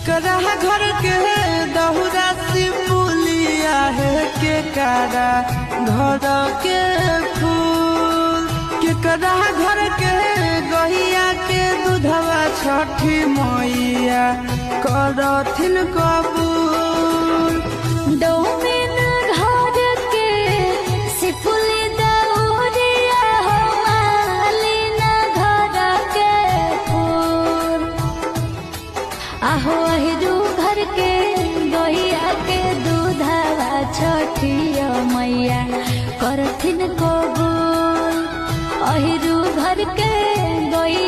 केकरा घर के दहुरा सिपुलिया है केकरा घर के फूल केकरा घर के गहिया के दूधवा छठी मैया करथिन कबूल। डोमिन घर के सिपुली दौरिया हो मालिन घर के फूल आहो अहिरू घर के गहिया के दूधवा छठिया मैया करथिन कबूल। अहिरू घर के गहिया